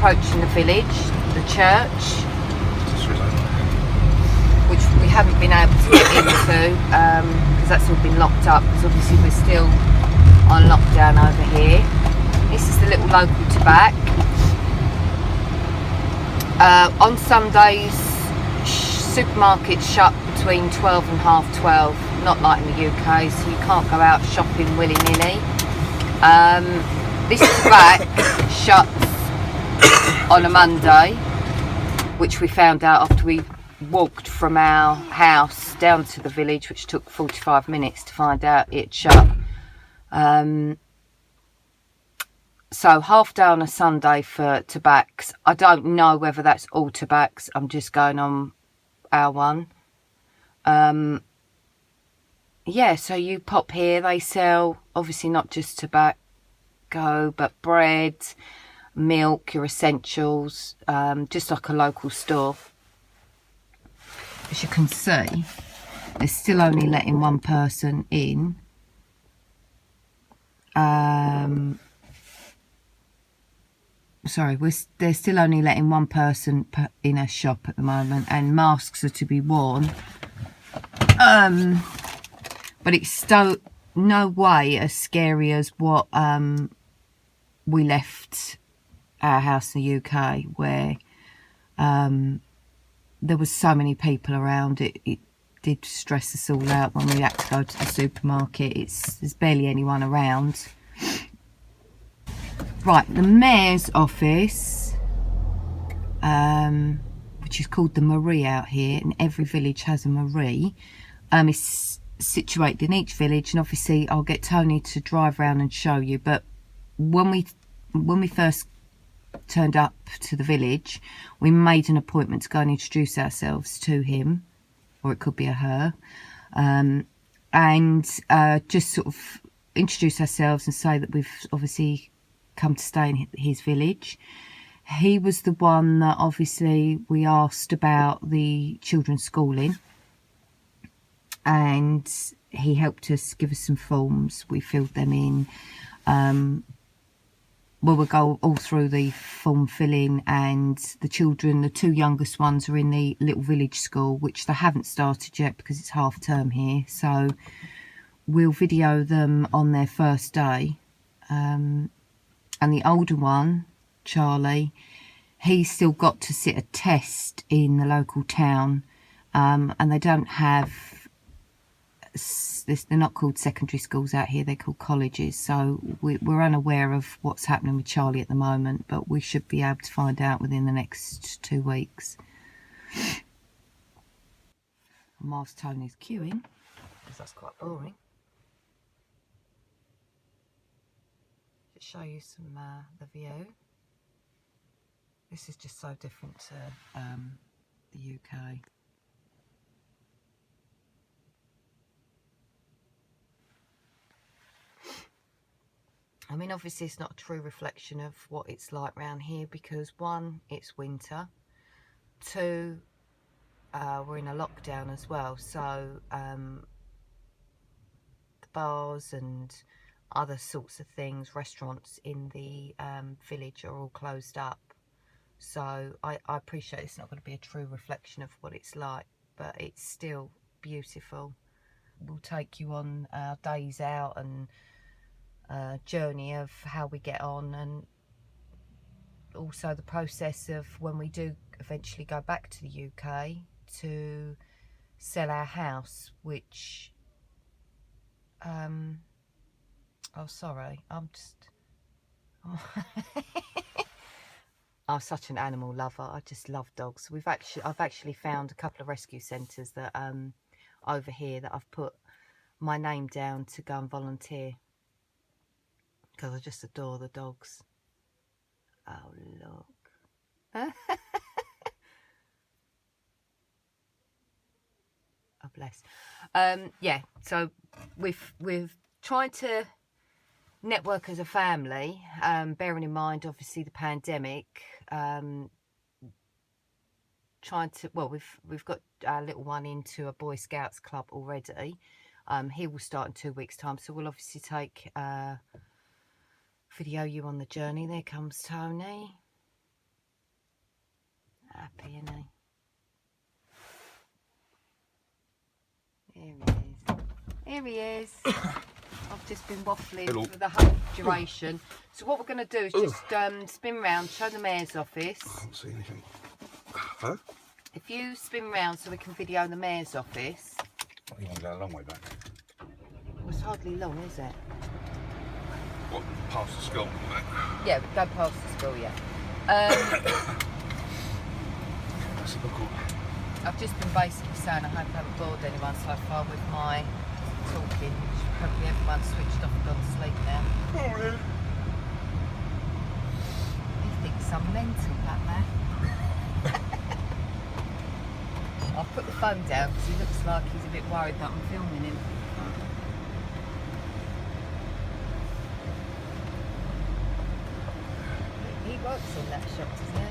approaching the village, the church, which we haven't been able to get into because that's all been locked up, because obviously we're still on lockdown over here. This is the little local tobacco. On Sundays, supermarkets shut between 12 and half 12, not like in the UK, so you can't go out shopping willy-nilly. This tobacco shuts on a Monday, which we found out after we walked from our house down to the village, which took 45 minutes to find out it shut. So half day on a Sunday for tobaccos. I don't know whether that's all tobaccos. I'm just going on our one. Yeah, so you pop here, they sell obviously not just tobacco, but bread, milk, your essentials, just like a local store. As you can see, they're still only letting one person in. They're still only letting one person in a shop at the moment, and masks are to be worn. But it's still no way as scary as what we left our house in the UK, where there was so many people around. It did stress us all out when we had to go to the supermarket. There's barely anyone around. Right, the mayor's office, which is called the Marie out here, and every village has a Marie, is situated in each village, and obviously I'll get Tony to drive around and show you. But when we first turned up to the village, we made an appointment to go and introduce ourselves to him, or it could be a her, and just sort of introduce ourselves and say that we've obviously come to stay in his village. He was the one that obviously we asked about the children's schooling, and he helped us, give us some forms. We filled them in. We'll go all through the form filling, and the children, the two youngest ones, are in the little village school, which they haven't started yet because it's half term here, so we'll video them on their first day. And the older one, Charlie, he's still got to sit a test in the local town, and they don't have this, they're not called secondary schools out here, they're called colleges, so we're unaware of what's happening with Charlie at the moment, but we should be able to find out within the next 2 weeks. And whilst Tony's queuing, because that's quite boring, show you some the view. This is just so different to the UK. I mean, obviously it's not a true reflection of what it's like around here, because one, it's winter, two, we're in a lockdown as well, so the bars and other sorts of things, restaurants in the village are all closed up. So I appreciate it's not going to be a true reflection of what it's like, but it's still beautiful. We'll take you on our days out and journey of how we get on, and also the process of when we do eventually go back to the UK to sell our house, which oh sorry, I'm such an animal lover. I just love dogs. I've actually found a couple of rescue centres that over here that I've put my name down to go and volunteer, because I just adore the dogs. Oh look. Oh bless. Yeah, so we've tried to network as a family, bearing in mind obviously the pandemic. Trying to, well, we've got our little one into a Boy Scouts club already. He will start in 2 weeks' time, so we'll obviously take video you on the journey. There comes Tony. happy, isn't he? Here he is. Here he is. I've just been waffling for the whole duration. So what we're going to do is just spin round, show the mayor's office. I can't see anything. Huh? If you spin round so we can video the mayor's office. You want to go a long way back? Well, it's hardly long, is it? What, past the school? Yeah, we go past the school, yeah. That's a look. I've just been basically saying I hope I haven't bored anyone so far with my talking. Probably everyone's switched off and gone to sleep now. Oh, really? He thinks I'm mental, that man. I'll put the phone down because he looks like he's a bit worried that I'm filming him. He works in that shop, doesn't he?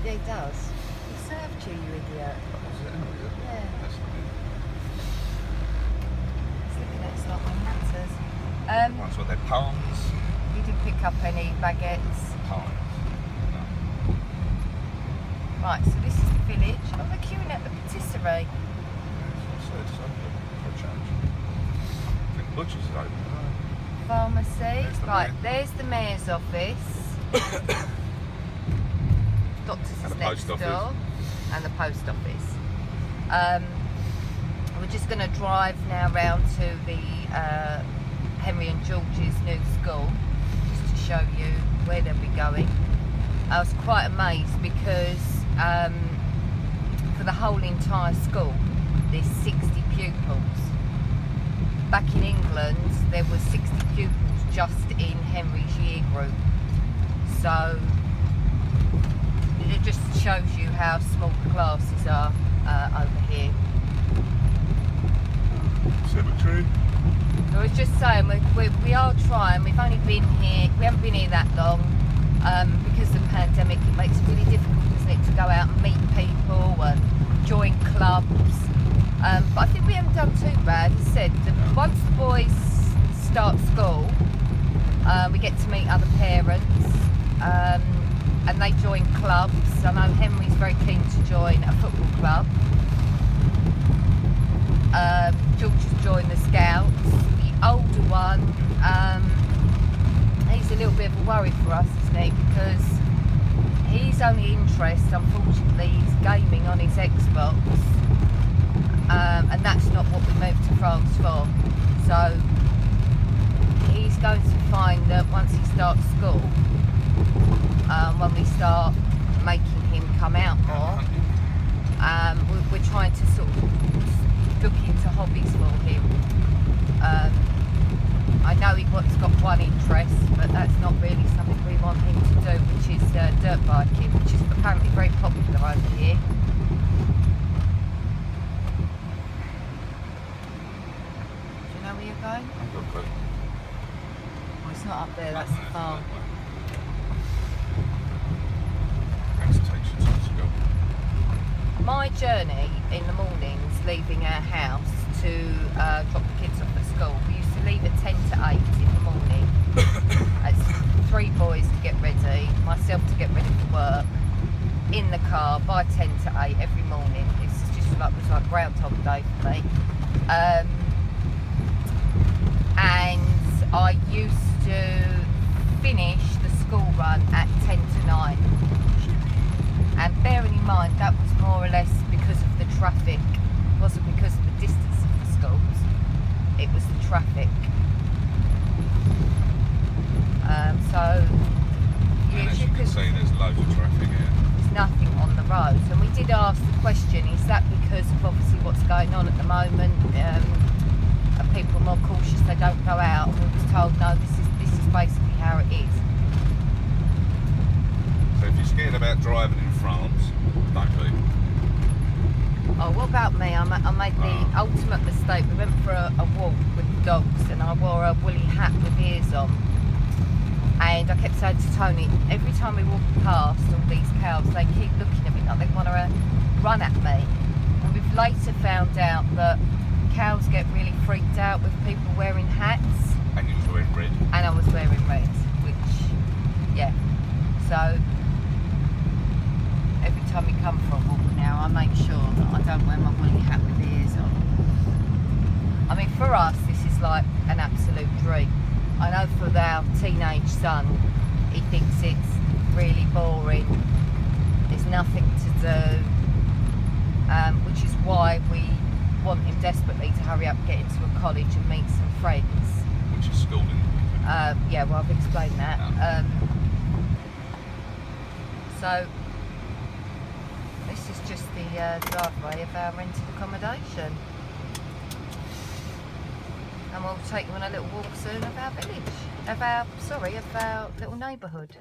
Yeah, he does. He served you, you idiot. Yeah. He's looking at us like my matters. One's got their palms. You didn't pick up any baguettes. Palms. Right, so this is the village. Oh, they're queuing at the patisserie. I think Butcher's is open. Pharmacy. Right, there's the mayor's office. Doctor's is next door. And the post office. We're just going to drive now round to the Henry and George's new school, just to show you where they'll be going. I was quite amazed because for the whole entire school there's 60 pupils. Back in England there were 60 pupils just in Henry's year group, so it just shows you how small the classes are over here. Cemetery. I was just saying we are trying. We've only been here, we haven't been here that long. Because of the pandemic, it makes it really difficult, doesn't it, to go out and meet people and join clubs. But I think we haven't done too bad. As I said, once the boys start school, we get to meet other parents and they join clubs. I know Henry's very keen to join a football club. George has joined the Scouts. The older one, he's a little bit of a worry for us, isn't he? Because his only interest, unfortunately, is gaming on his Xbox, and that's not what we moved to France for. So he's going to find that once he starts school, when we start making him come out more, we're trying to sort of look into hobbies for him. I know he's got one interest, but that's not really something we want him to do, which is dirt biking, which is apparently very popular over here. Do you know where you're going? I've got a clue. Well, it's not up there, that's the farm. That takes you to go. My journey in the mornings, leaving our house to drop the kids off at school, we used to leave at 10 to 8 in the morning. It's 3 boys to get ready, myself to get ready for work, in the car by 10 to 8 every morning. It's just like, it was like Groundhog Day for me. And I used to finish the school run at 10 to 9. And bearing in mind that was more or less because of the traffic. It wasn't because of the distance of the schools, it was the traffic. So and as you can see, there's loads of traffic here. There's nothing on the roads, and we did ask the question, is that because of obviously what's going on at the moment, are people more cautious, they don't go out? And we was told no, this is basically how it is. So if you're scared about driving in France, don't be. Oh, what about me? I made the ultimate mistake. We went for a walk with the dogs and I wore a woolly hat with ears on. And I kept saying to Tony, every time we walk past all these cows, they keep looking at me like they want to run at me. And we've later found out that cows get really freaked out with people wearing hats. And you was wearing red. And I was wearing red, which, yeah. So, come for a walk now, I make sure that I don't wear my woolly hat with ears on. I mean, for us, this is like an absolute dream. I know for our teenage son, he thinks it's really boring. There's nothing to do, which is why we want him desperately to hurry up, get into a college and meet some friends. Which is schooling. Yeah, well, I've explained that. Yeah. So this is just the driveway of our rented accommodation, and we'll take you on a little walk soon of our village, of our little neighbourhood.